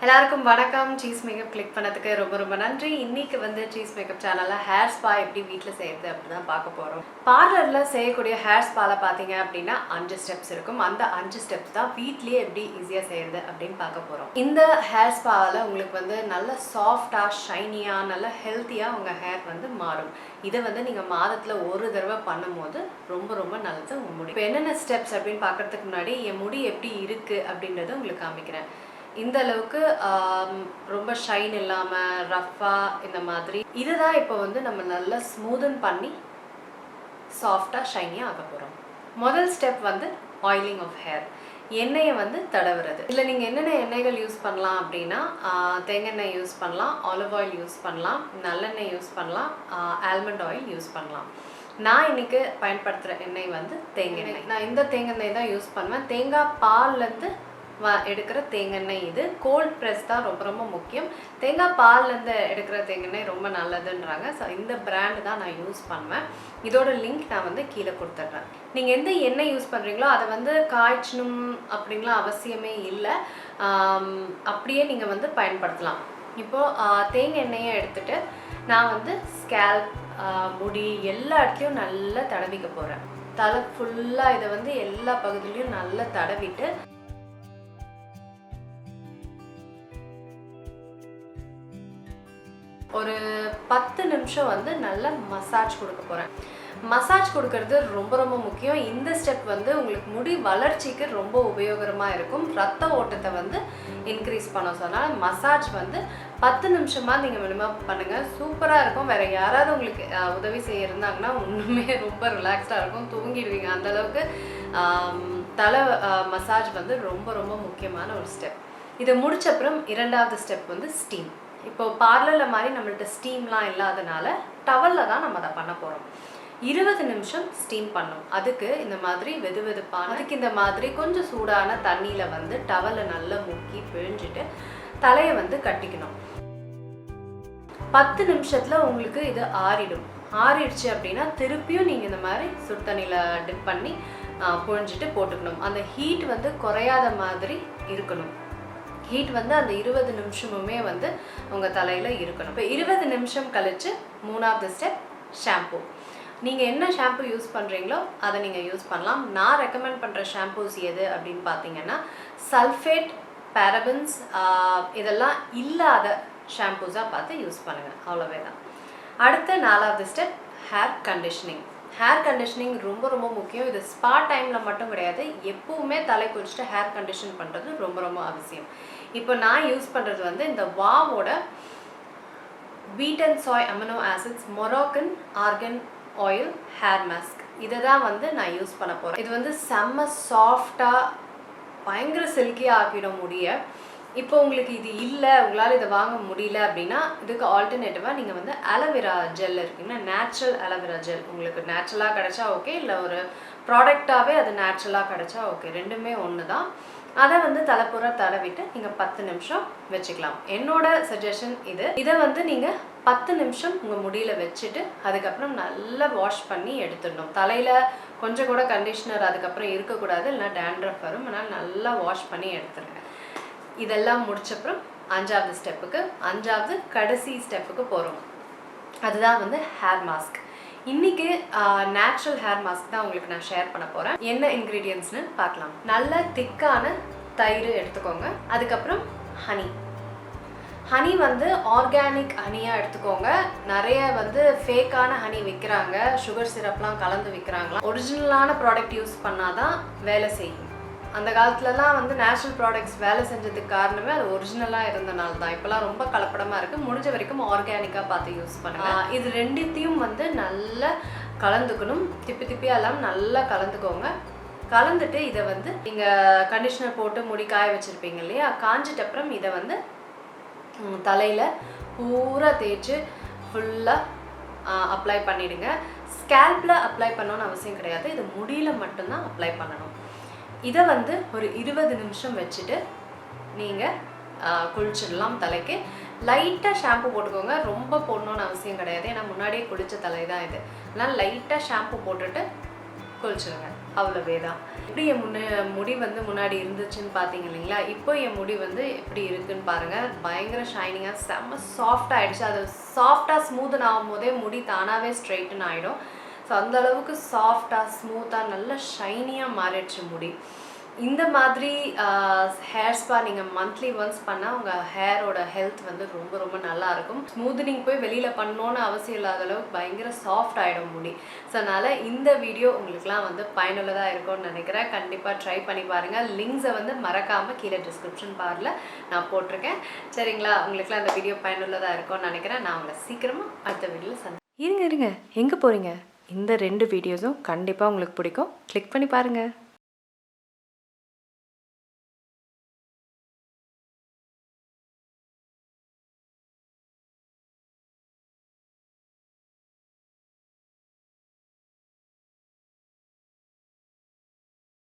எல்லாருக்கும் வணக்கம். Cheese makeup click பண்ணதுக்கு ரொம்ப நன்றி. இன்னைக்கு வந்து சீஸ் மேக்கப் சேனல்ல ஹேர் ஸ்பா எப்படி வீட்டில் செய்யறது அப்படிதான் பார்க்க போறோம். பார்லர்ல செய்யக்கூடிய ஹேர் ஸ்பால பார்த்தீங்க அப்படின்னா 5 ஸ்டெப்ஸ் இருக்கும். அந்த 5 ஸ்டெப்ஸ் தான் வீட்லயே எப்படி ஈஸியா செய்யறது அப்படின்னு பார்க்க போறோம். இந்த ஹேர் ஸ்பால உங்களுக்கு வந்து நல்ல சாஃப்டா, ஷைனியா, நல்ல ஹெல்த்தியா உங்க ஹேர் வந்து மாறும். இதை வந்து நீங்க மாதத்துல ஒரு தடவை பண்ணும்போது ரொம்ப நல்லது உங்க முடி. இப்போ என்னென்ன ஸ்டெப்ஸ் அப்படின்னு பார்க்கறதுக்கு முன்னாடி என் முடி எப்படி இருக்கு அப்படின்றத உங்களுக்கு காமிக்கிறேன். இந்த அளவுக்கு ரொம்ப ஷைன் இல்லாமல் ரஃப்பாக இந்த மாதிரி இதுதான் இப்போ வந்து நம்ம நல்லா ஸ்மூதன் பண்ணி சாஃப்டாக ஷைனியாக ஆக போகிறோம். முதல் ஸ்டெப் வந்து ஆயிலிங் ஆஃப் ஹேர். எண்ணெயை வந்து தடவுறது. இதில் நீங்கள் என்னென்ன எண்ணெய்கள் யூஸ் பண்ணலாம் அப்படின்னா தேங்காய் யூஸ் பண்ணலாம், ஆலிவ் ஆயில் யூஸ் பண்ணலாம், நல்லெண்ணெய் யூஸ் பண்ணலாம், ஆல்மண்ட் ஆயில் யூஸ் பண்ணலாம். நான் இன்னைக்கு பயன்படுத்துகிற எண்ணெய் வந்து தேங்காய் எண்ணெய். நான் இந்த தேங்காய் எண்ணெய் தான் யூஸ் பண்ணுவேன். தேங்காய் பால்லேருந்து எடுக்கிற தேங்காய். இது கோல்ட் ப்ரெஸ் தான் ரொம்ப முக்கியம். தேங்காய் பால்லேருந்து எடுக்கிற தேங்காய் ரொம்ப நல்லதுன்றாங்க. ஸோ இந்த பிராண்டு தான் நான் யூஸ் பண்ணுவேன். இதோட லிங்க் நான் வந்து கீழே கொடுத்துட்றேன். நீங்கள் எந்த எண்ணெய் யூஸ் பண்ணுறீங்களோ அதை வந்து காய்ச்சணும் அப்படின்லாம் அவசியமே இல்லை. அப்படியே நீங்கள் வந்து பயன்படுத்தலாம். இப்போது தேங்காய் எண்ணெயை எடுத்துகிட்டு நான் வந்து ஸ்கேல்ப், முடி எல்லா இடத்துலையும் நல்லா தடவிக்க போகிறேன். தலை ஃபுல்லாக இதை வந்து எல்லா பகுதியிலையும் நல்லா தடவிட்டு ஒரு 10 நிமிஷம் வந்து நல்லா மசாஜ் கொடுக்க போகிறேன். மசாஜ் கொடுக்கறது ரொம்ப முக்கியம். இந்த ஸ்டெப் வந்து உங்களுக்கு முடி வளர்ச்சிக்கு ரொம்ப உபயோகரமாக இருக்கும். ரத்த ஓட்டத்தை வந்து இன்க்ரீஸ் பண்ண சொன்னால் மசாஜ் வந்து 10 நிமிஷமாக நீங்கள் மினிமம் பண்ணுங்கள். சூப்பராக இருக்கும். வேறு யாராவது உங்களுக்கு உதவி செய்ய இருந்தாங்கன்னா இன்னுமே ரொம்ப ரிலாக்ஸ்டாக இருக்கும், தூங்கிடுவீங்க. அந்தளவுக்கு தலை மசாஜ் வந்து ரொம்ப முக்கியமான ஒரு ஸ்டெப். இதை முடிச்ச அப்புறம் இரண்டாவது ஸ்டெப் வந்து ஸ்டீம். இப்போ பார்லரில் மாதிரி நம்மள்ட்ட ஸ்டீம்லாம் இல்லாதனால டவலில் தான் நம்ம அதை பண்ண போகிறோம். 20 நிமிஷம் ஸ்டீம் பண்ணணும். அதுக்கு இந்த மாதிரி வெதுவெதுப்பான இந்த மாதிரி கொஞ்சம் சூடான தண்ணியில் வந்து டவலை நல்லா முக்கி பிழிஞ்சிட்டு தலையை வந்து கட்டிக்கணும். 10 நிமிஷத்தில் உங்களுக்கு இது ஆறிடும். ஆறிடுச்சு அப்படின்னா திருப்பியும் நீங்கள் இந்த மாதிரி சுடு தண்ணியில் டிப் பண்ணி புழிஞ்சிட்டு போட்டுக்கணும். அந்த ஹீட் வந்து குறையாத மாதிரி இருக்கணும். ஹீட் வந்து அந்த 20 நிமிஷமுமே வந்து உங்கள் தலையில் இருக்கணும். இப்போ 20 நிமிஷம் கழித்து மூணாவது ஸ்டெப் ஷாம்பூ. நீங்கள் என்ன ஷாம்பு யூஸ் பண்ணுறீங்களோ அதை நீங்கள் யூஸ் பண்ணலாம். நான் ரெக்கமெண்ட் பண்ணுற ஷாம்பூஸ் எது அப்படின்னு பார்த்தீங்கன்னா சல்ஃபேட், பேரபன்ஸ் இதெல்லாம் இல்லாத ஷாம்பூஸாக பார்த்து யூஸ் பண்ணுங்கள். அவ்வளோவே தான். அடுத்த 4வது step hair conditioning. Hair conditioning ரொம்ப முக்கியம். இது ஸ்பா டைமில் மட்டும் கிடையாது, எப்பவுமே தலை குளிச்சுட்டு ஹேர் கண்டிஷன் பண்ணுறது ரொம்ப அவசியம். இப்போ நான் யூஸ் பண்ணுறது வந்து இந்த வாவோட wheat and soy amino acids Moroccan argan oil hair mask. இதை தான் வந்து நான் யூஸ் பண்ண போகிறேன். இது வந்து செம்ம சாஃப்டாக பயங்கர சில்கியாக ஆக்கிடும் முடிய. இப்போ உங்களுக்கு இது இல்லை, உங்களால் இதை வாங்க முடியல அப்படின்னா இதுக்கு ஆல்டர்னேட்டிவாக நீங்கள் வந்து அலோவேரா ஜெல் இருக்குங்கன்னா நேச்சுரல் அலோவேரா ஜெல் உங்களுக்கு நேச்சுரலாக கிடைச்சா ஓகே, இல்லை ஒரு ப்ராடக்டாகவே அது நேச்சுரலாக கிடைச்சா ஓகே, ரெண்டுமே ஒன்று தான். அதை வந்து தலைப்புற தடவிட்டு நீங்கள் 10 நிமிஷம் வச்சுக்கலாம். என்னோட சஜஷன் இதை வந்து நீங்கள் 10 நிமிஷம் உங்கள் முடியில் வச்சுட்டு அதுக்கப்புறம் நல்லா வாஷ் பண்ணி எடுத்துடணும். தலையில் கொஞ்சம் கூட கண்டிஷ்னர் அதுக்கப்புறம் இருக்கக்கூடாது, இல்லைனா டேண்ட்ரஃப் வரும். அதனால் நல்லா வாஷ் பண்ணி எடுத்துருங்க. இதெல்லாம் முடிச்சப்புறம் 5வது ஸ்டெப்புக்கு, 5வது கடைசி ஸ்டெப்புக்கு போகிறோம். அதுதான் வந்து ஹேர் மாஸ்க். இன்னைக்கு நேச்சுரல் ஹேர் மாஸ்க் தான் உங்களுக்கு நான் ஷேர் பண்ண போகிறேன். என்ன இன்க்ரீடியன்ட்ஸ்னு பார்க்கலாம். நல்ல திக்கான தயிர் எடுத்துக்கோங்க. அதுக்கப்புறம் ஹனி வந்து ஆர்கானிக் ஹனியாக எடுத்துக்கோங்க. நிறைய வந்து ஃபேக்கான ஹனி விற்கிறாங்க, சுகர் சிரப்லாம் கலந்து விற்கிறாங்களா. ஒரிஜினலான ப்ராடக்ட் யூஸ் பண்ணாதான் வேலை செய்யும். அந்த காலத்துலலாம் வந்து நேச்சுரல் ப்ராடக்ட்ஸ் வேலை செஞ்சதுக்கு காரணமே அது ஒரிஜினலாக இருந்தனால தான். இப்போலாம் ரொம்ப கலப்படமாக இருக்குது. முடிஞ்ச வரைக்கும் ஆர்கானிக்காக பார்த்து யூஸ் பண்ணுங்கள். இது ரெண்டுத்தையும் வந்து நல்லா கலந்துக்கணும். திப்பியாக எல்லாம் நல்லா கலந்துக்கோங்க. கலந்துட்டு இதை வந்து நீங்கள் கண்டிஷனர் போட்டு முடி காய வச்சுருப்பீங்க இல்லையா, காஞ்சிட்ட அப்புறம் இதை வந்து தலையில் பூரா தேய்ச்சி ஃபுல்லாக அப்ளை பண்ணிவிடுங்க. ஸ்கேல்பில் அப்ளை பண்ணணும்னு அவசியம் கிடையாது, இது முடியில் மட்டும்தான் அப்ளை பண்ணணும். இதை வந்து ஒரு 20 நிமிஷம் வச்சுட்டு நீங்கள் குளிச்சிடலாம். தலைக்கு லைட்டாக ஷாம்பு போட்டுக்கோங்க. ரொம்ப போடணுன்னு அவசியம் கிடையாது, ஏன்னா முன்னாடியே குளித்த தலை தான் இது. அதனால் லைட்டாக ஷாம்பு போட்டுட்டு குளிச்சிடுங்க. அவ்வளோவே தான். எப்படி என் முடி வந்து முன்னாடி இருந்துச்சுன்னு பார்த்தீங்க இல்லைங்களா, இப்போ என் முடி வந்து எப்படி இருக்குன்னு பாருங்கள். பயங்கர ஷைனிங்காக செம்ம சாஃப்ட் ஆகிடுச்சு. அது சாஃப்டாக ஸ்மூத்தன் ஆகும் போதே முடி தானாகவே ஸ்ட்ரைட்டன் ஆகிடும். ஸோ அந்தளவுக்கு சாஃப்டாக ஸ்மூத்தாக நல்ல ஷைனியாக மாறிடுச்சு முடி. இந்த மாதிரி ஹேர் ஸ்பா நீங்கள் மந்த்லி ஒன்ஸ் பண்ணால் உங்கள் ஹேரோட ஹெல்த் வந்து ரொம்ப ரொம்ப நல்லாயிருக்கும். ஸ்மூத்னிங் போய் வெளியில் பண்ணணுன்னு அவசியம் இல்லாத அளவுக்கு பயங்கர சாஃப்ட் ஆகிடும் முடி. ஸோ அதனால் இந்த வீடியோ உங்களுக்குலாம் வந்து பயனுள்ளதாக இருக்கும்னு நினைக்கிறேன். கண்டிப்பாக ட்ரை பண்ணி பாருங்கள். லிங்க்ஸை வந்து மறக்காமல் கீழே டிஸ்கிரிப்ஷன் பாரில் நான் போட்டிருக்கேன். சரிங்களா, உங்களுக்குலாம் அந்த வீடியோ பயனுள்ளதாக இருக்கும்னு நினைக்கிறேன். நான் உங்களை சீக்கிரமாக அடுத்த வீடியோவில் இருங்க எங்கே போகிறீங்க? இந்த 2 வீடியோஸும் கண்டிப்பாக உங்களுக்கு பிடிக்கும். கிளிக் பண்ணி பாருங்கள்.